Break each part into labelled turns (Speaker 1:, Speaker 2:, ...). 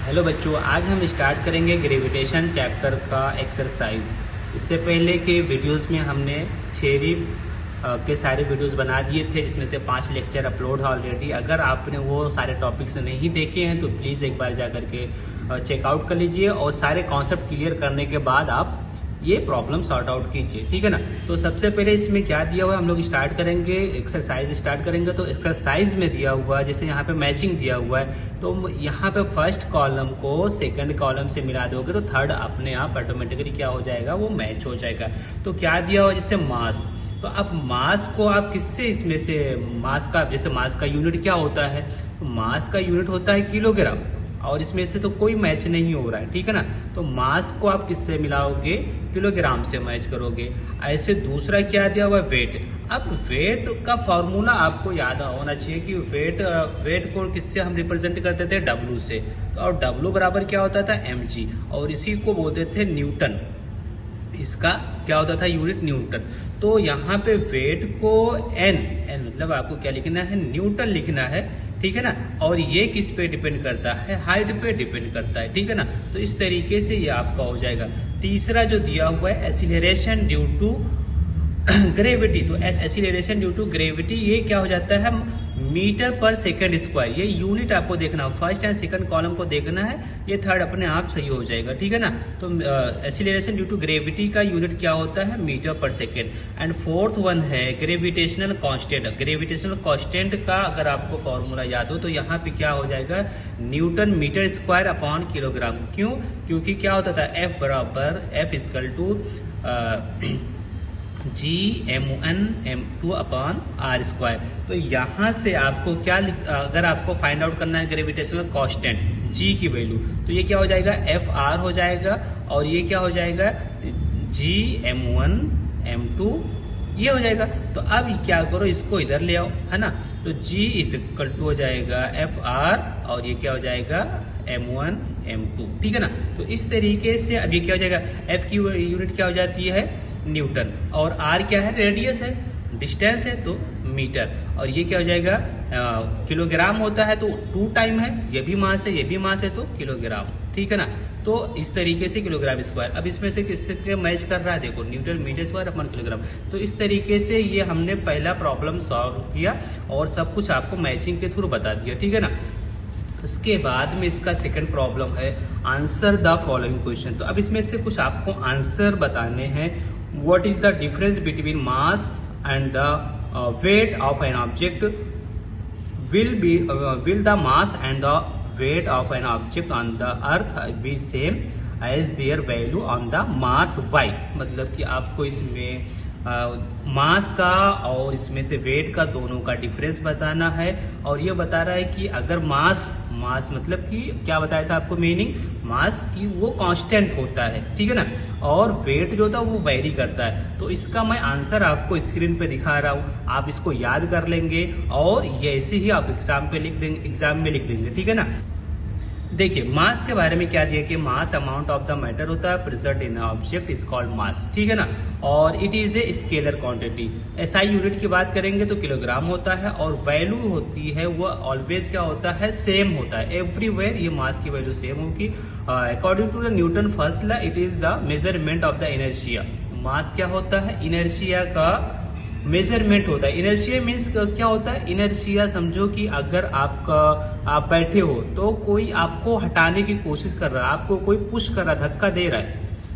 Speaker 1: Hello बच्चों, आज हम स्टार्ट करेंगे ग्रेविटेशन चैप्टर का एक्सरसाइज। इससे पहले के वीडियोस में हमने थ्योरी के सारे वीडियोस बना दिए थे, जिसमें से 5 लेक्चर अपलोड है ऑलरेडी। अगर आपने वो सारे टॉपिक्स नहीं देखे हैं तो प्लीज़ एक बार जा करके चेकआउट कर लीजिए और सारे कॉन्सेप्ट क्लियर करने के बाद आप ये प्रॉब्लम सॉर्ट आउट कीजिए, ठीक है ना। तो सबसे पहले इसमें क्या दिया हुआ है, हम लोग स्टार्ट करेंगे एक्सरसाइज स्टार्ट करेंगे। तो एक्सरसाइज में दिया हुआ है, जैसे यहाँ पे मैचिंग दिया हुआ है, तो यहाँ पे फर्स्ट कॉलम को सेकंड कॉलम से मिला दोगे तो थर्ड अपने आप ऑटोमेटिकली क्या हो जाएगा, वो मैच हो जाएगा। तो क्या दिया हुआ, जैसे मास, तो अब मास को आप किससे, इसमें से मास का, जैसे मास का यूनिट क्या होता है, तो मास का यूनिट होता है किलोग्राम, और इसमें से तो कोई मैच नहीं हो रहा है, ठीक है ना। तो मास को आप किससे मिलाओगे, किलोग्राम से मैच करोगे। ऐसे दूसरा क्या दिया हुआ है, वेट। अब वेट का फॉर्मूला आपको याद होना चाहिए कि वेट को किससे हम रिप्रेजेंट करते थे, डब्लू से। तो और डब्लू बराबर क्या होता था, mg, और इसी को बोलते थे न्यूटन। इसका क्या होता था, यूनिट न्यूटन। तो यहाँ पे वेट को n मतलब आपको क्या लिखना है, न्यूटन लिखना है, ठीक है ना। और ये किस पे डिपेंड करता है, हाइट पे डिपेंड करता है, ठीक है ना। तो इस तरीके से ये आपका हो जाएगा। तीसरा जो दिया हुआ है, एक्सीलरेशन ड्यू टू ग्रेविटी। तो एक्सीलरेशन ड्यू टू ग्रेविटी ये क्या हो जाता है, मीटर पर सेकंड स्क्वायर। ये यूनिट आपको देखना, फर्स्ट एंड सेकंड कॉलम को देखना है, ये थर्ड अपने आप सही हो जाएगा, ठीक है ना। तो एक्सीलरेशन ड्यू टू ग्रेविटी का यूनिट क्या होता है, मीटर पर सेकंड। एंड फोर्थ वन है ग्रेविटेशनल कांस्टेंट। ग्रेविटेशनल कांस्टेंट का अगर आपको फॉर्मूला याद हो तो यहाँ पे क्या हो जाएगा, newton metre square upon kilogram. क्यों, क्योंकि क्या होता था, F बराबर F equal to G/m1/m2 upon r square. तो यहाँ से आपको क्या अगर आपको फाइंड आउट करना है ग्रेविटेशनल कांस्टेंट G की वैल्यू, तो ये क्या हो जाएगा, Fr हो जाएगा, और ये क्या हो जाएगा, G/m1/m2 ये हो जाएगा। तो अब क्या करो, इसको इधर ले आओ, है ना। तो G इक्वल टू हो जाएगा Fr, और ये क्या हो जाएगा, m1/m2, ठीक है ना। तो इस तरीके से अब ये क्या हो जाएगा, F की यूनिट क्या हो जाती है, न्यूटन, और R क्या है, रेडियस है, डिस्टेंस है, तो मीटर, और ये क्या हो जाएगा, किलोग्राम होता है, तो 2 टाइम है, ये भी मास है, ये भी मास है, तो किलोग्राम, ठीक है ना। तो इस तरीके से किलोग्राम स्क्वायर। अब इसमें से किससे मैच कर रहा है, देखो, newton metre square upon kilogram. तो इस तरीके से ये हमने पहला प्रॉब्लम सॉल्व किया और सब कुछ आपको मैचिंग के थ्रू बता दिया, ठीक है ना। उसके बाद में इसका सेकंड प्रॉब्लम है, आंसर द फॉलोइंग क्वेश्चन। तो अब इसमें से कुछ आपको आंसर बताने हैं। What is the difference between mass and the weight of an object, will the mass and the weight of an object on the earth be same as their value on the Mars? Why? मतलब कि आपको इसमें मास का और इसमें से wait का दोनों का डिफरेंस बताना है। और ये बता रहा है कि अगर मास मतलब कि क्या बताया था आपको मीनिंग, मास की वो कांस्टेंट होता है, ठीक है ना, और वेट जो होता है वो वेरी करता है। तो इसका मैं आंसर आपको स्क्रीन पे दिखा रहा हूँ, आप इसको याद कर लेंगे और ये ऐसे ही आप एग्जाम में लिख देंगे, ठीक है ना। देखिए, मास के बारे में क्या दिया कि मास अमाउंट ऑफ द मैटर होता है present in object is called मास, ठीक है ना, और it is a scalar quantity. SI unit की बात करेंगे तो किलोग्राम होता है, और वैल्यू होती है वो ऑलवेज क्या होता है, सेम होता है, एवरीवेयर ये मास की वैल्यू सेम होगी। According to the Newton first law, it is the measurement of the inertia. Mass क्या होता है, इनर्शिया का मेजरमेंट होता है। इनर्शिया मीन्स क्या होता है, इनर्शिया समझो कि अगर आप बैठे हो तो कोई आपको हटाने की कोशिश कर रहा है, आपको कोई पुश कर रहा है, धक्का दे रहा है,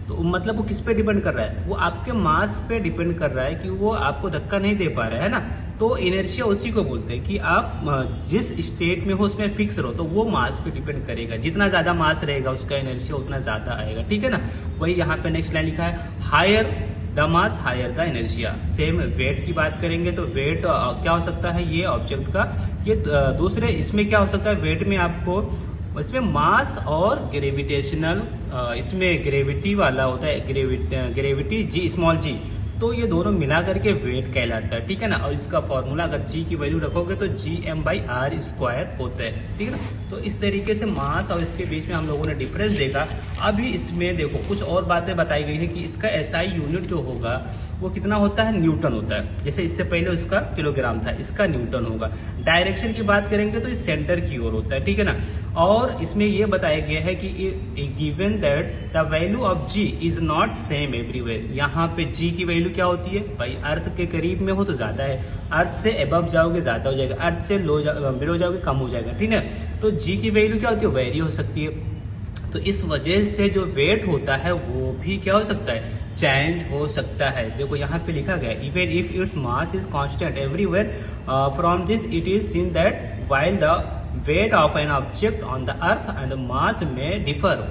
Speaker 1: तो मतलब वो किस पे डिपेंड कर रहा है, वो आपके मास पे डिपेंड कर रहा है कि वो आपको धक्का नहीं दे पा रहा है ना। तो इनर्शिया उसी को बोलते हैं कि आप जिस स्टेट में हो उसमें फिक्स रहो, तो वो मास पे डिपेंड करेगा। जितना ज्यादा मास रहेगा उसका इनर्शिया उतना ज्यादा आएगा, ठीक है ना। वही यहाँ पे नेक्स्ट लाइन लिखा है, higher the mass higher the inertia. Same weight की बात करेंगे तो वेट क्या हो सकता है, ये ऑब्जेक्ट का, ये दूसरे इसमें क्या हो सकता है, वेट में आपको इसमें मास और ग्रेविटेशनल, इसमें ग्रेविटी वाला होता है, ग्रेविटी जी, स्मॉल जी, तो ये दोनों मिला करके वेट कहलाता है, ठीक है ना। और इसका फॉर्मूला अगर जी की वैल्यू रखोगे तो Gm/r² होता है, ठीक है ना। तो इस तरीके से मास और इसके बीच में हम लोगों ने डिफरेंस देखा। अभी इसमें देखो कुछ और बातें बताई गई है कि इसका एसआई यूनिट जो होगा वो कितना होता है, न्यूटन होता है। जैसे इससे पहले उसका किलोग्राम था, इसका न्यूटन होगा। डायरेक्शन की बात करेंगे तो इस सेंटर की ओर होता है, ठीक है ना। और इसमें यह बताया गया है कि given that the value of G is not same everywhere. यहाँ पे जी की वैल्यू क्या होती है भाई, अर्थ के करीब में हो तो ज्यादा है, अर्थ से अबव जाओगे ज्यादा हो जाएगा, अर्थ से बिलो जाओगे कम हो जाएगा, ठीक है। तो जी की वैल्यू क्या होती है, वेरी हो सकती है। तो इस वजह से जो वेट होता है वो भी क्या हो सकता है, चेंज हो सकता है। देखो यहाँ पे लिखा गया even if its mass is constant everywhere from this it is seen that while the weight of an object on the earth and mass में डिफर।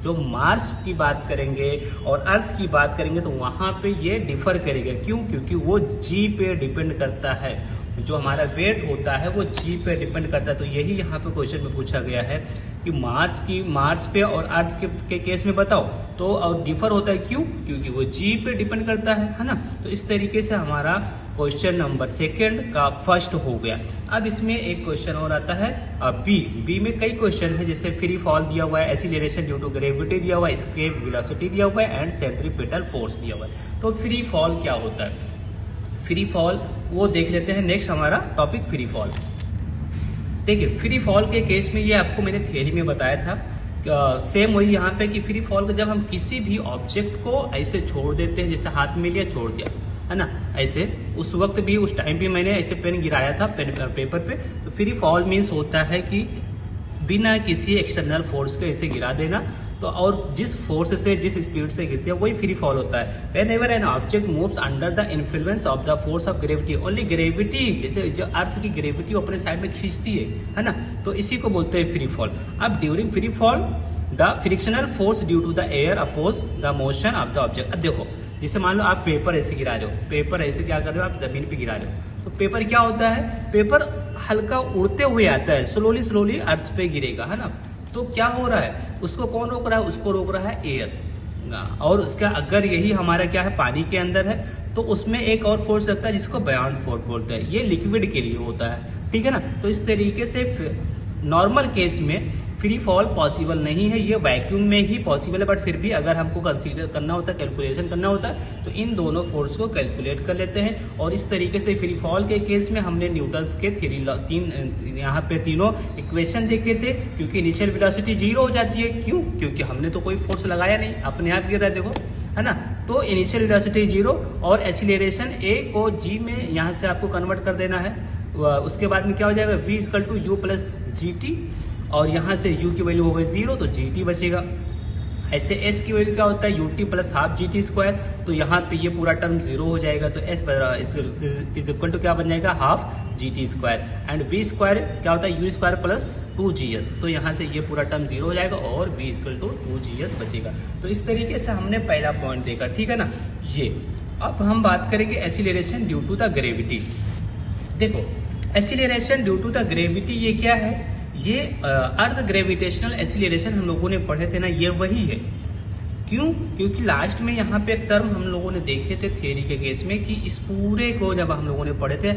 Speaker 1: जो मार्स की बात करेंगे और अर्थ की बात करेंगे तो वहां पे ये डिफर करेगा। क्यों, क्योंकि वो जी पे डिपेंड करता है। जो हमारा वेट होता है वो जी पे डिपेंड करता है। तो यही यहाँ पे क्वेश्चन में पूछा गया है कि मार्स पे और अर्थ के केस में बताओ तो और डिफर होता है। क्यों, क्योंकि वो जी पे डिपेंड करता है ना। तो इस तरीके से हमारा क्वेश्चन नंबर 2 का फर्स्ट हो गया। अब इसमें एक क्वेश्चन और आता है बी में कई क्वेश्चन है, जैसे फ्री फॉल दिया हुआ है, एक्सीलरेशन ड्यू टू ग्रेविटी दिया हुआ है, एस्केप वेलोसिटी दिया हुआ है एंड सेंट्रीपिटल फोर्स दिया हुआ है। तो फ्री फॉल क्या होता है, फ्री फॉल वो देख लेते हैं। नेक्स्ट हमारा टॉपिक फ्री फॉल। देखिए फ्री फॉल के केस में ये आपको मैंने थियरी में बताया था, सेम वही यहाँ पे कि फ्री फॉल को जब हम किसी भी ऑब्जेक्ट को ऐसे छोड़ देते हैं, जैसे हाथ में लिया छोड़ दिया है ना, ऐसे उस वक्त भी उस टाइम भी मैंने ऐसे पेन गिराया था पेपर पे। तो फ्री फॉल मीन्स होता है कि बिना किसी एक्सटर्नल फोर्स के ऐसे गिरा देना। तो और जिस फोर्स से जिस स्पीड से गिरती है वही फ्री फॉल होता है। Whenever an object moves under the influence of the force of gravity, only gravity, जैसे जो अर्थ की ग्रेविटी अपने साइड में खींचती है ना, तो इसी को बोलते हैं फ्री फॉल। अब during free fall the frictional force due to the air oppose the motion of the object. अब देखो जैसे मान लो आप पेपर ऐसे गिरा रहे हो, पेपर ऐसे क्या कर रहे हो आप जमीन पे गिरा रहे हो, तो पेपर क्या होता है, पेपर हल्का उड़ते हुए आता है, स्लोली अर्थ पे गिरेगा, है ना। तो क्या हो रहा है, उसको कौन रोक रहा है, उसको रोक रहा है एयर। और उसका अगर यही हमारा क्या है पानी के अंदर है तो उसमें एक और फोर्स लगता है जिसको बायोंड फोर्स बोलते हैं। ये लिक्विड के लिए होता है, ठीक है ना। तो इस तरीके से नॉर्मल केस में फ्री फॉल पॉसिबल नहीं है, ये वैक्यूम में ही पॉसिबल है। बट फिर भी अगर हमको कंसीडर करना होता है, कैलकुलेशन करना होता है, तो इन दोनों फोर्स को कैलकुलेट कर लेते हैं। और इस तरीके से फ्री फॉल के केस में हमने न्यूटन्स के थ्योरी यहाँ पे तीनों इक्वेशन देखे थे। क्योंकि इनिशियल वेलोसिटी 0 हो जाती है, क्यों, क्योंकि हमने तो कोई फोर्स लगाया नहीं, अपने आप गिर रहा है, देखो है ना। तो इनिशियल वेलोसिटी 0 और एक्सीलरेशन ए को जी में यहाँ से आपको कन्वर्ट कर देना है। उसके बाद में क्या हो जाएगा, v = u + gt, और यहाँ से u की वैल्यू हो गई 0 तो gt बचेगा। ऐसे s की वैल्यू क्या होता है, ut + ½ gt², तो यहाँ पे ये पूरा टर्म 0 हो जाएगा। तो s = क्या बन जाएगा, ½ gt²। एंड v² क्या होता है, u² + 2gs, तो यहाँ से ये पूरा टर्म 0 हो जाएगा और v = 2gs बचेगा। तो इस तरीके से हमने पहला पॉइंट देखा, ठीक है ना। ये अब हम बात करेंगे acceleration due to the gravity. देखो acceleration due to the gravity ये क्या है, ये अर्थ ग्रेविटेशनल एक्सीलरेशन हम लोगों ने पढ़े थे ना, ये वही है। क्यों, क्योंकि लास्ट में यहाँ पे एक टर्म हम लोगों ने देखे थे थियरी के केस में कि इस पूरे को जब हम लोगों ने पढ़े थे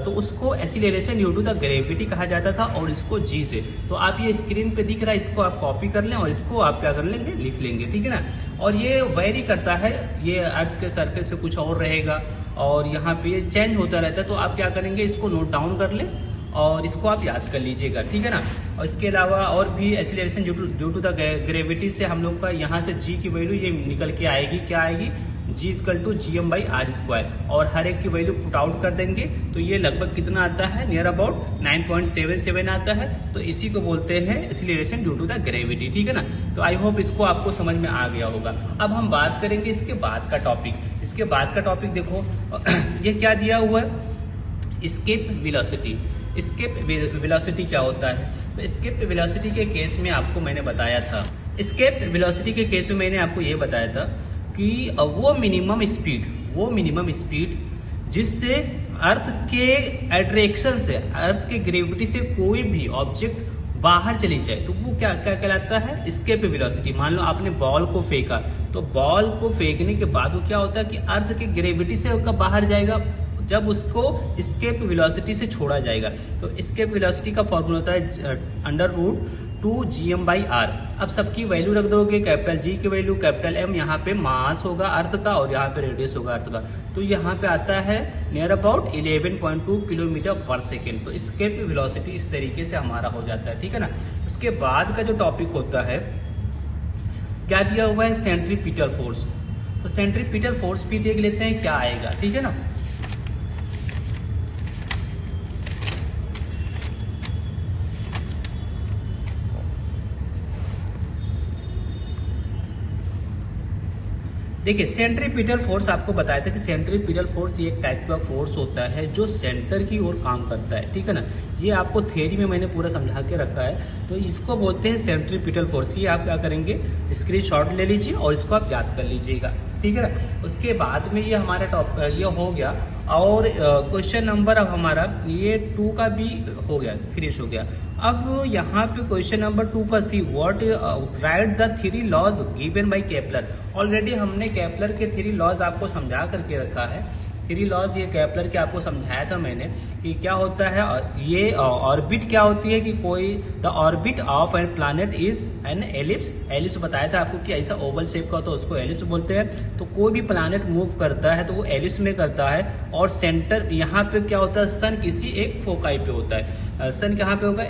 Speaker 1: तो उसको acceleration due to the gravity कहा जाता था और इसको जी से। तो आप ये स्क्रीन पे दिख रहा है, इसको आप कॉपी कर लें और इसको आप क्या कर लेंगे, लिख लेंगे, ठीक है ना। और ये वेरी करता है, ये अर्थ के सरफेस पे कुछ और रहेगा और यहाँ पे ये चेंज होता रहता है। तो आप क्या करेंगे, इसको नोट डाउन कर लें और इसको आप याद कर लीजिएगा, ठीक है ना। और इसके अलावा और भी acceleration due to the gravity से हम लोग का यहाँ से जी की वैल्यू ये निकल के आएगी, क्या आएगी, g = Gm/r², और हर एक की वैल्यू पुट आउट कर देंगे तो ये लगभग कितना आता है, नियर अबाउट 9.77 आता है। तो इसी को बोलते हैं acceleration due to the gravity, ठीक है ना। तो आई होप इसको आपको समझ में आ गया होगा। अब हम बात करेंगे इसके बाद का टॉपिक। इसके बाद का टॉपिक देखो ये क्या दिया हुआ है, एस्केप वेलोसिटी। एस्केप वेलोसिटी क्या होता है, तो एस्केप वेलोसिटी के केस में आपको मैंने बताया था, एस्केप वेलोसिटी के केस में मैंने आपको ये बताया था कि वो मिनिमम स्पीड जिससे अर्थ के अट्रैक्शन से, अर्थ के ग्रेविटी से कोई भी ऑब्जेक्ट बाहर चली जाए तो वो क्या क्या कहलाता है, एस्केप वेलोसिटी। मान लो आपने बॉल को फेंका, तो बॉल को फेंकने के बाद वो क्या होता है कि अर्थ की ग्रेविटी से उसका बाहर जाएगा जब उसको एस्केप वेलोसिटी से छोड़ा जाएगा। तो एस्केप वेलोसिटी का फॉर्मूला होता है √2gm/r। अब सबकी वैल्यू रख दोगे, कैपिटल जी की वैल्यू, कैपिटल एम, यहाँ पे मास होगा अर्थ का और यहाँ पे रेडियस होगा अर्थ का। तो यहाँ पे आता है नियर अबाउट 11.2 किलोमीटर पर सेकेंड। तो एस्केप वेलोसिटी इस तरीके से हमारा हो जाता है, ठीक है ना। उसके बाद का जो टॉपिक होता है क्या दिया हुआ है, सेंट्रीपिटल फोर्स। तो सेंट्रीपिटल फोर्स भी देख लेते हैं क्या आएगा, ठीक है ना। देखिए सेंट्रीपिटल फोर्स आपको बताया था कि सेंट्रीपिटल फोर्स ये एक टाइप का फोर्स होता है जो सेंटर की ओर काम करता है, ठीक है ना। ये आपको थ्योरी में मैंने पूरा समझा के रखा है। तो इसको बोलते हैं सेंट्रीपिटल फोर्स। ये आप क्या करेंगे, स्क्रीनशॉट ले लीजिए और इसको आप याद कर लीजिएगा, ठीक है ना। उसके बाद में ये हमारा ये हो गया। और क्वेश्चन नंबर अब हमारा ये 2 का भी हो गया, फिनिश हो गया। अब यहाँ पे क्वेश्चन नंबर 2 का C, what write the 3 laws given by Kepler. Already हमने केपलर के 3 लॉज आपको समझा करके रखा है। 3 लॉज ये केपलर के आपको समझाया था मैंने कि क्या होता है। ये ऑर्बिट क्या होती है कि कोई the orbit of an planet is an ellipse. Ellipse बताया था आपको कि ऐसा ओवल शेप का होता है, उसको एलिप्स बोलते हैं। तो कोई भी प्लैनेट मूव करता है तो वो एलिप्स में करता है। और सेंटर यहाँ पे क्या होता है, सन किसी एक फोकाई पे होता है। सन कहाँ पे होगा,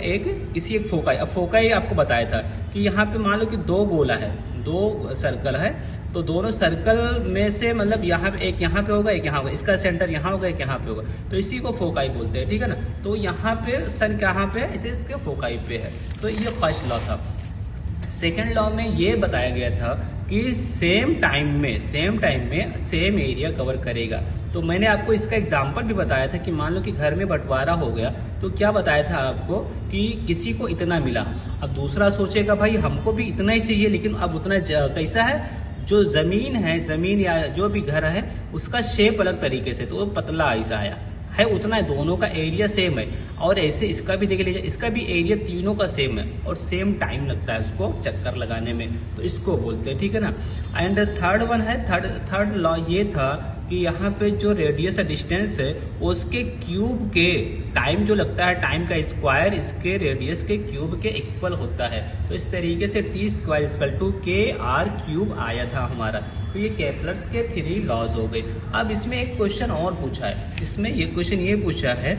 Speaker 1: किसी एक फोकाई। अब फोकाई आपको बताया था कि यहाँ पे मान लो कि 2 गोला है, 2 सर्कल है। तो दोनों सर्कल में से मतलब यहाँ पे एक यहाँ पे होगा, एक यहाँ होगा, इसका सेंटर यहाँ होगा, एक यहाँ पे होगा। तो इसी को फोकाई बोलते हैं, ठीक है ना। तो यहाँ पे सन कहाँ पे है, इसे इसके फोकाई पे है। तो ये फर्स्ट लॉ था। सेकेंड लॉ में ये बताया गया था कि सेम टाइम में सेम एरिया कवर करेगा। तो मैंने आपको इसका एग्जाम्पल भी बताया था कि मान लो कि घर में बंटवारा हो गया, तो क्या बताया था आपको कि किसी को इतना मिला। अब दूसरा सोचेगा भाई हमको भी इतना ही चाहिए, लेकिन अब उतना कैसा है, जो जमीन या जो भी घर है उसका शेप अलग तरीके से, तो वो पतला ऐसा आया है, उतना है, दोनों का एरिया सेम है। और ऐसे इसका भी देख लीजिए, इसका भी एरिया तीनों का सेम है और सेम टाइम लगता है उसको चक्कर लगाने में, तो इसको बोलते हैं, ठीक है ना। एंड थर्ड वन है, थर्ड लॉ ये था कि यहाँ पे जो रेडियस डिस्टेंस है उसके क्यूब के टाइम जो लगता है, टाइम का स्क्वायर इसके रेडियस के क्यूब के इक्वल होता है। तो इस तरीके से t² = kr³ आया था हमारा। तो ये केपलर्स के 3 लॉज हो गए। अब इसमें एक क्वेश्चन और पूछा है, इसमें ये क्वेश्चन ये पूछा है,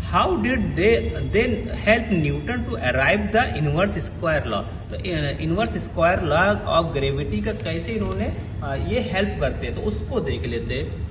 Speaker 1: how did they help Newton to arrive the inverse square law. तो inverse square law of gravity का कैसे इन्होंने ये हेल्प करते हैं, तो उसको देख लेते हैं।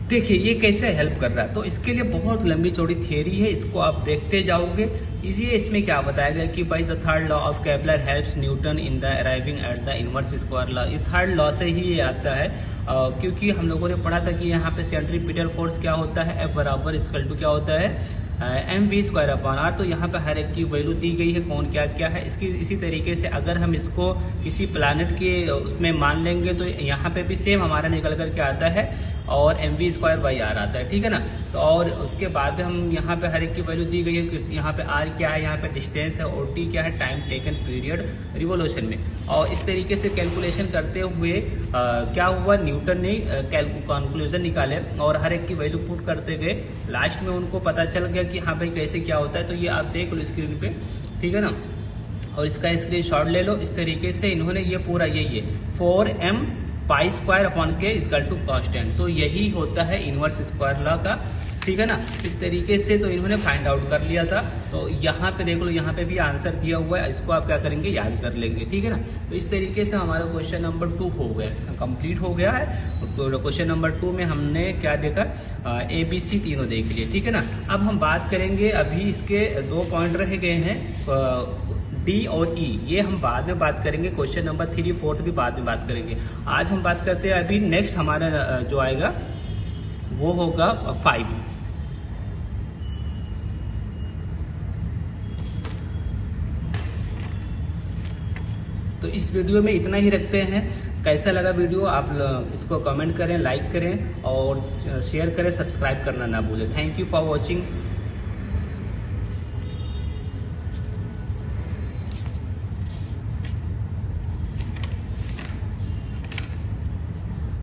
Speaker 1: देखिए ये कैसे हेल्प कर रहा है, तो इसके लिए बहुत लंबी चौड़ी थियरी है, इसको आप देखते जाओगे। इसलिए इसमें क्या बताया गया कि भाई the third law of Kepler helps Newton in the arriving at the inverse square law. ये थर्ड लॉ से ही ये आता है, क्योंकि हम लोगों ने पढ़ा था कि यहाँ पे सेंट्रीपिटल फोर्स क्या होता है, F = क्या होता है, mv²/r। तो यहाँ पे हर एक की वैल्यू दी गई है, कौन क्या क्या है। इसी तरीके से अगर हम इसको किसी प्लैनेट के उसमें मान लेंगे तो यहाँ पे भी सेम हमारा निकल करके आता है और mv²/r आता है, ठीक है ना। तो और उसके बाद हम यहाँ पे हर एक की वैल्यू दी गई है कि यहाँ पे r क्या है, यहाँ पे डिस्टेंस है, और t क्या है, टाइम टेकन पीरियड रिवोल्यूशन में। और इस तरीके से कैलकुलेशन करते हुए क्या हुआ, न्यूटन ने कंक्लूजन निकाले और हर एक की वैल्यू पुट करते गए। लास्ट में उनको पता चल गया कि हाँ भाई कैसे क्या होता है। तो ये आप देख लो स्क्रीन पे, ठीक है ना, और इसका स्क्रीनशॉट ले लो। इस तरीके से इन्होंने ये पूरा यही है 4m π² कांस्टेंट। तो यही होता है इनवर्स स्क्वायर लॉ का, ठीक है ना। इस तरीके से तो इन्होंने फाइंड आउट कर लिया था। तो यहाँ पे देख लो, यहाँ पे भी आंसर दिया हुआ है, इसको आप क्या करेंगे, याद कर लेंगे, ठीक है ना। तो इस तरीके से हमारा क्वेश्चन नंबर 2 हो गया, कंप्लीट हो गया है। तो क्वेश्चन नंबर 2 में हमने क्या देखा, ABC तीनों देख लिए, ठीक है ना। अब हम बात करेंगे, अभी इसके 2 पॉइंट रह गए हैं, डी और ई ये हम बाद में बात करेंगे। क्वेश्चन नंबर 3, 4 भी बाद में बात करेंगे। आज हम बात करते हैं, अभी नेक्स्ट हमारा जो आएगा वो होगा 5। तो इस वीडियो में इतना ही रखते हैं। कैसा लगा वीडियो आप इसको कमेंट करें, लाइक करें और शेयर करें, सब्सक्राइब करना ना भूलें। Thank you for watching.